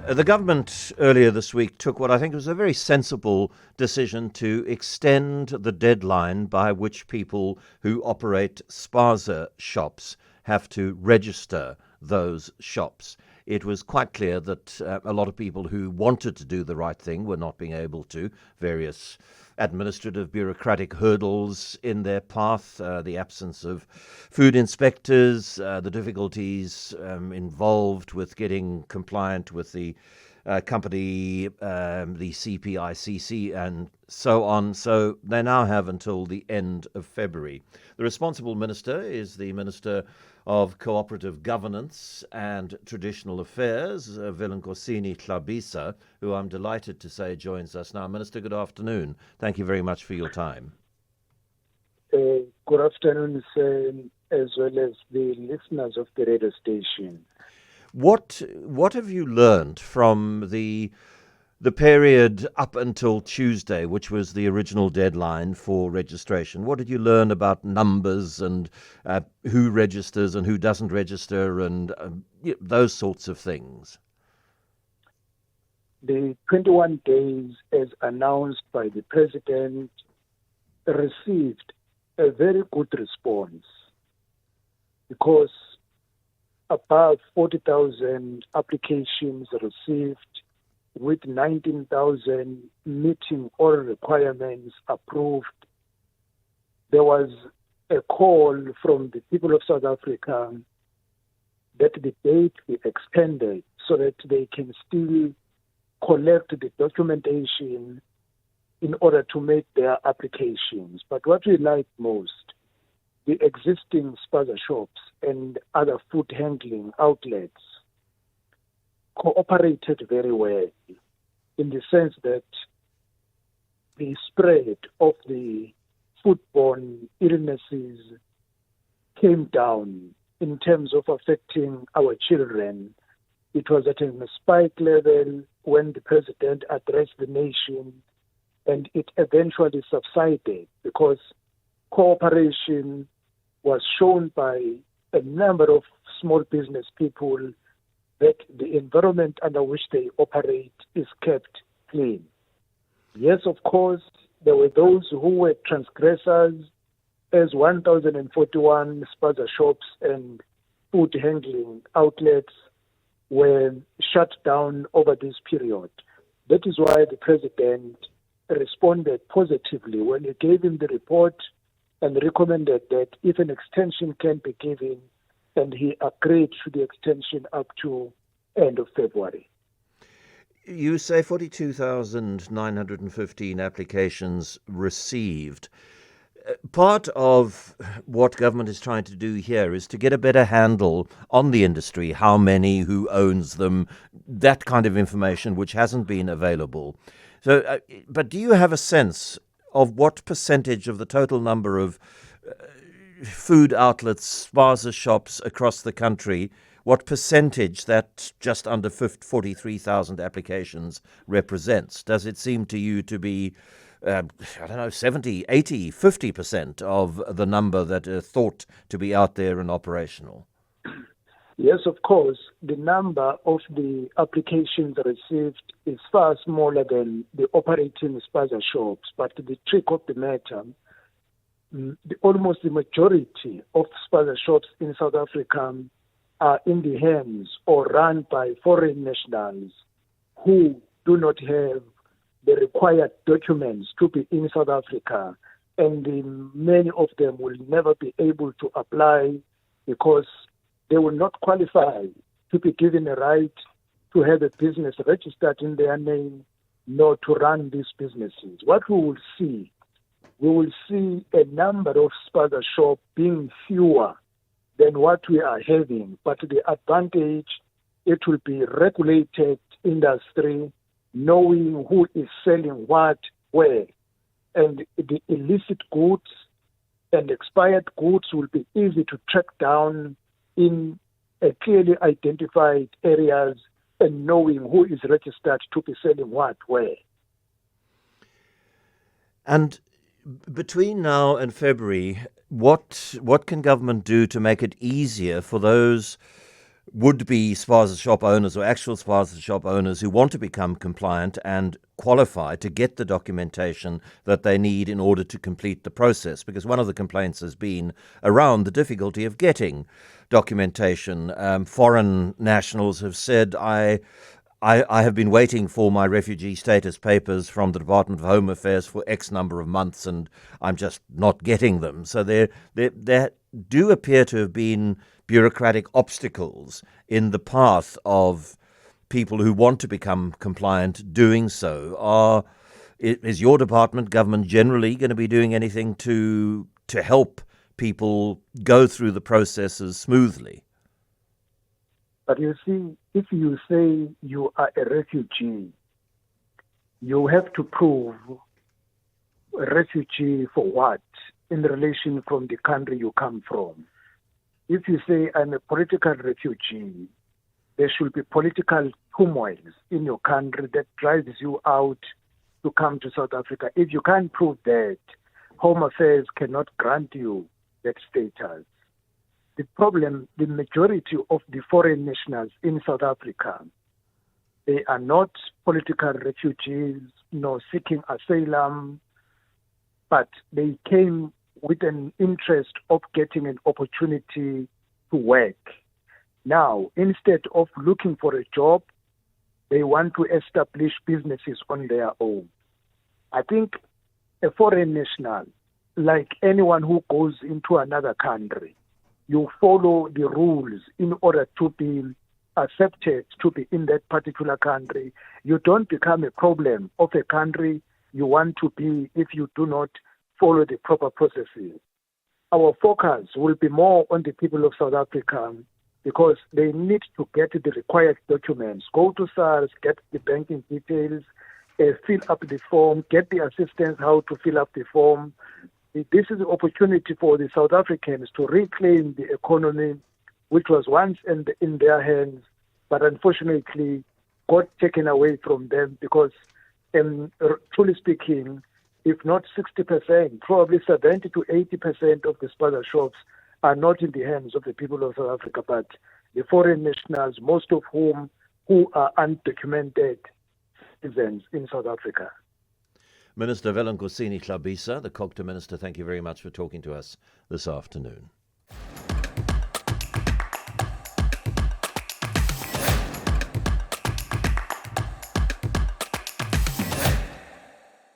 The government earlier this week took what I think was a very sensible decision to extend the deadline by which people who operate Spaza shops have to register those shops. It was quite clear that a lot of people who wanted to do the right thing were not being able to. Various administrative bureaucratic hurdles in their path, the absence of food inspectors, the difficulties involved with getting compliant with the company, the CPICC, and so on. So they now have until the end of February. The responsible minister is the Minister of Cooperative Governance and Traditional Affairs, Velinkosi Hlabisa, who I'm delighted to say joins us now. Minister, good afternoon. Thank you very much for your time. Good afternoon, sir, as well as the listeners of the radio station. What have you learned from the period up until Tuesday, which was the original deadline for registration? What did you learn about numbers and who registers and who doesn't register and those sorts of things? The 21 days, as announced by the President, received a very good response because above 40,000 applications received, with 19,000 meeting all requirements approved. There was a call from the people of South Africa that the date be extended so that they can still collect the documentation in order to make their applications. But what we like most, the existing Spaza shops and other food handling outlets cooperated very well in the sense that the spread of the foodborne illnesses came down in terms of affecting our children. It was at a spike level when the President addressed the nation, and it eventually subsided because cooperation was shown by a number of small business people that the environment under which they operate is kept clean. Yes, of course, there were those who were transgressors, as 1,041 Spaza shops and food handling outlets were shut down over this period. That is why the President responded positively when he gave him the report and recommended that if an extension can be given, and he agreed to the extension up to end of February. You say 42,915 applications received. Part of what government is trying to do here is to get a better handle on the industry, how many, who owns them, that kind of information which hasn't been available. So, but do you have a sense of what percentage of the total number of food outlets, Spaza shops across the country, what percentage that just under 43,000 applications represents? Does it seem to you to be, 70, 80, 50% of the number that are thought to be out there and operational? Yes, of course. The number of the applications received is far smaller than the operating Spaza shops, but the trick of the matter, almost the majority of Spaza shops in South Africa are in the hands or run by foreign nationals who do not have the required documents to be in South Africa, and many of them will never be able to apply because they will not qualify to be given a right to have a business registered in their name, nor to run these businesses. What we will see a number of Spaza shops being fewer than what we are having, but the advantage, it will be regulated industry, knowing who is selling what, where, and the illicit goods and expired goods will be easy to track down in clearly identified areas and knowing who is registered to be selling what, where. And between now and February, what can government do to make it easier for those would-be Spaza shop owners or actual Spaza shop owners who want to become compliant and qualify to get the documentation that they need in order to complete the process. Because one of the complaints has been around the difficulty of getting documentation. Foreign nationals have said, I have been waiting for my refugee status papers from the Department of Home Affairs for X number of months and I'm just not getting them. So there do appear to have been bureaucratic obstacles in the path of people who want to become compliant doing so. Is your department, government, generally going to be doing anything to help people go through the processes smoothly? But you see, if you say you are a refugee, you have to prove a refugee for what in relation from the country you come from. If you say I'm a political refugee, there should be political turmoil in your country that drives you out to come to South Africa. If you can't prove that, Home Affairs cannot grant you that status. The problem, the majority of the foreign nationals in South Africa, they are not political refugees nor seeking asylum, but they came with an interest of getting an opportunity to work. Now, instead of looking for a job, they want to establish businesses on their own. I think a foreign national, like anyone who goes into another country, you follow the rules in order to be accepted to be in that particular country. You don't become a problem of a country you want to be if you do not follow the proper processes. Our focus will be more on the people of South Africa because they need to get the required documents. Go to SARS, get the banking details, fill up the form, get the assistance how to fill up the form. This is the opportunity for the South Africans to reclaim the economy, which was once in their hands, but unfortunately got taken away from them because, truly speaking, if not 60%, probably 70 to 80% of the Spaza shops are not in the hands of the people of South Africa, but the foreign nationals, most of whom who are undocumented citizens in South Africa. Minister Velinkosi Hlabisa, the Cooperative Minister, thank you very much for talking to us this afternoon.